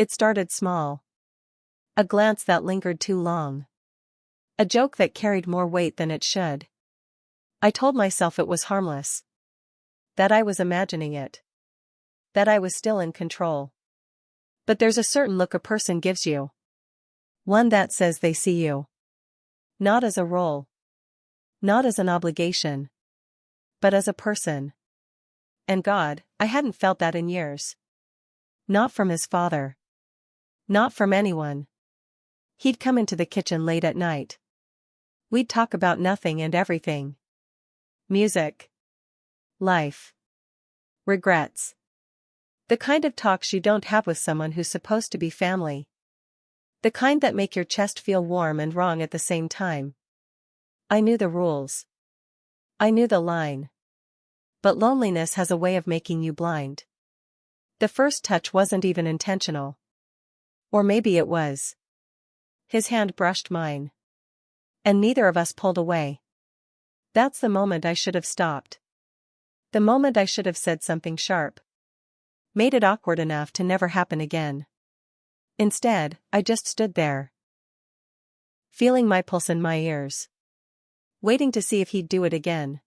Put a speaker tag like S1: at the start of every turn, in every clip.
S1: It started small. A glance that lingered too long. A joke that carried more weight than it should. I told myself it was harmless. That I was imagining it. That I was still in control. But there's a certain look a person gives you. One that says they see you. Not as a role. Not as an obligation. But as a person. And God, I hadn't felt that in years. Not from his father. Not from anyone. He'd come into the kitchen late at night. We'd talk about nothing and everything. Music. Life. Regrets. The kind of talks you don't have with someone who's supposed to be family. The kind that make your chest feel warm and wrong at the same time. I knew the rules. I knew the line. But loneliness has a way of making you blind. The first touch wasn't even intentional. Or maybe it was. His hand brushed mine. And neither of us pulled away. That's the moment I should have stopped. The moment I should have said something sharp. Made it awkward enough to never happen again. Instead, I just stood there. Feeling my pulse in my ears. Waiting to see if he'd do it again.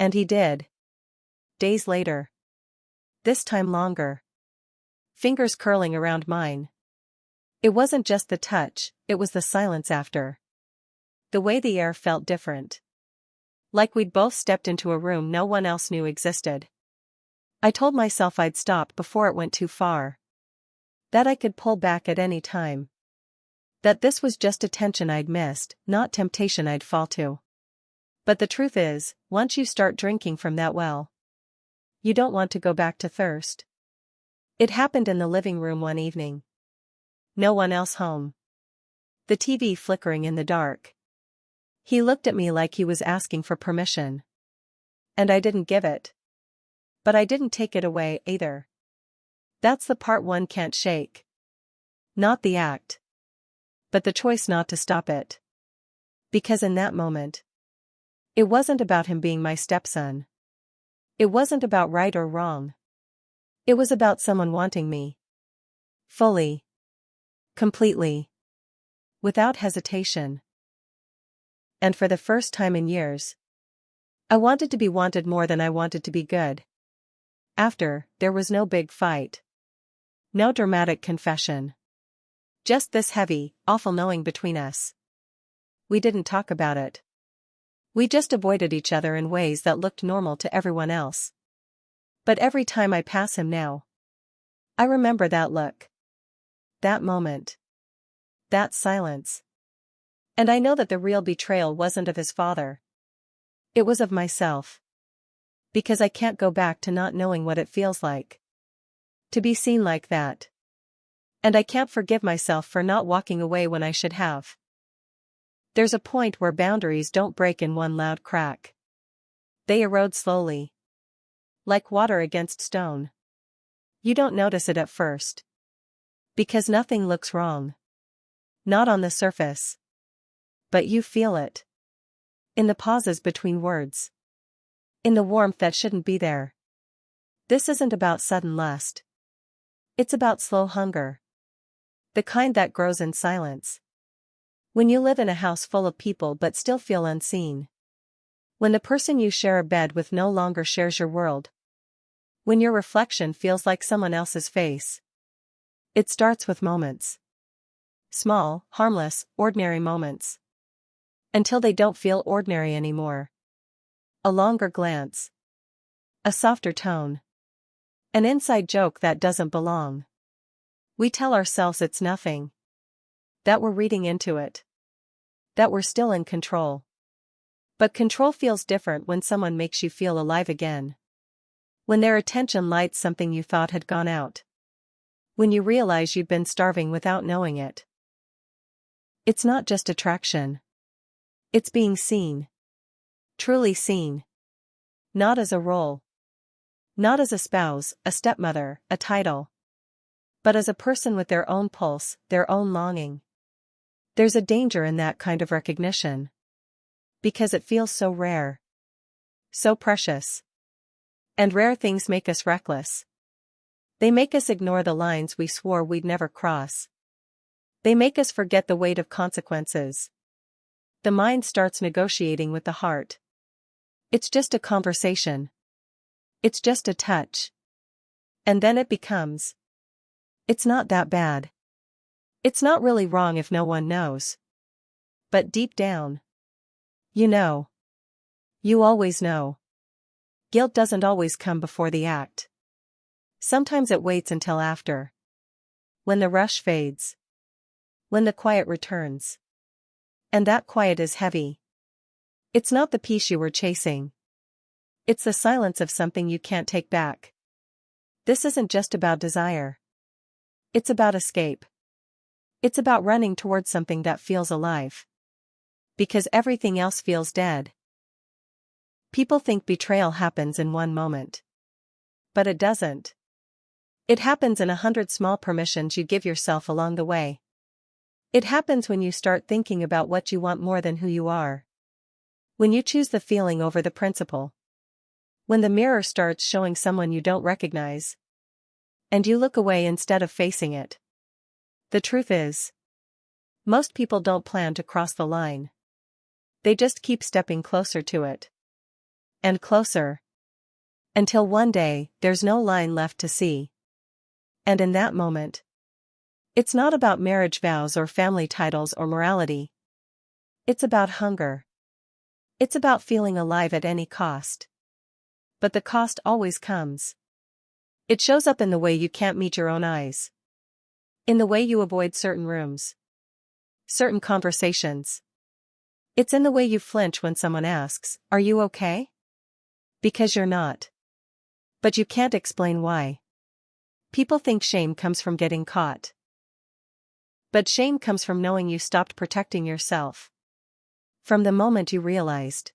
S1: And he did. Days later. This time longer. Fingers curling around mine. It wasn't just the touch, it was the silence after. The way the air felt different. Like we'd both stepped into a room no one else knew existed. I told myself I'd stop before it went too far. That I could pull back at any time. That this was just attention I'd missed, not temptation I'd fall to. But the truth is, once you start drinking from that well, you don't want to go back to thirst. It happened in the living room one evening. No one else home. The TV flickering in the dark. He looked at me like he was asking for permission. And I didn't give it. But I didn't take it away either. That's the part one can't shake. Not the act. But the choice not to stop it. Because in that moment, it wasn't about him being my stepson. It wasn't about right or wrong. It was about someone wanting me. Fully. Completely. Without hesitation. And for the first time in years, I wanted to be wanted more than I wanted to be good. After, there was no big fight. No dramatic confession. Just this heavy, awful knowing between us. We didn't talk about it. We just avoided each other in ways that looked normal to everyone else. But every time I pass him now, I remember that look. That moment. That silence. And I know that the real betrayal wasn't of his father. It was of myself. Because I can't go back to not knowing what it feels like. To be seen like that. And I can't forgive myself for not walking away when I should have. There's a point where boundaries don't break in one loud crack. They erode slowly. Like water against stone. You don't notice it at first. Because nothing looks wrong. Not on the surface. But you feel it. In the pauses between words. In the warmth that shouldn't be there. This isn't about sudden lust. It's about slow hunger. The kind that grows in silence. When you live in a house full of people but still feel unseen. When the person you share a bed with no longer shares your world. When your reflection feels like someone else's face. It starts with moments. Small, harmless, ordinary moments. Until they don't feel ordinary anymore. A longer glance. A softer tone. An inside joke that doesn't belong. We tell ourselves it's nothing. That we're reading into it. That we're still in control. But control feels different when someone makes you feel alive again. When their attention lights something you thought had gone out. When you realize you've been starving without knowing it. It's not just attraction. It's being seen. Truly seen. Not as a role. Not as a spouse, a stepmother, a title. But as a person with their own pulse, their own longing. There's a danger in that kind of recognition. Because it feels so rare. So precious. And rare things make us reckless. They make us ignore the lines we swore we'd never cross. They make us forget the weight of consequences. The mind starts negotiating with the heart. It's just a conversation. It's just a touch. And then it becomes. It's not that bad. It's not really wrong if no one knows. But deep down, you know. You always know. Guilt doesn't always come before the act. Sometimes it waits until after. When the rush fades. When the quiet returns. And that quiet is heavy. It's not the peace you were chasing. It's the silence of something you can't take back. This isn't just about desire. It's about escape. It's about running towards something that feels alive. Because everything else feels dead. People think betrayal happens in one moment. But it doesn't. It happens in 100 small permissions you give yourself along the way. It happens when you start thinking about what you want more than who you are. When you choose the feeling over the principle. When the mirror starts showing someone you don't recognize. And you look away instead of facing it. The truth is, most people don't plan to cross the line. They just keep stepping closer to it. And closer. Until one day, there's no line left to see. And in that moment, it's not about marriage vows or family titles or morality. It's about hunger. It's about feeling alive at any cost. But the cost always comes. It shows up in the way you can't meet your own eyes. In the way you avoid certain rooms. Certain conversations. It's in the way you flinch when someone asks, "Are you okay?" Because you're not. But you can't explain why. People think shame comes from getting caught. But shame comes from knowing you stopped protecting yourself. From the moment you realized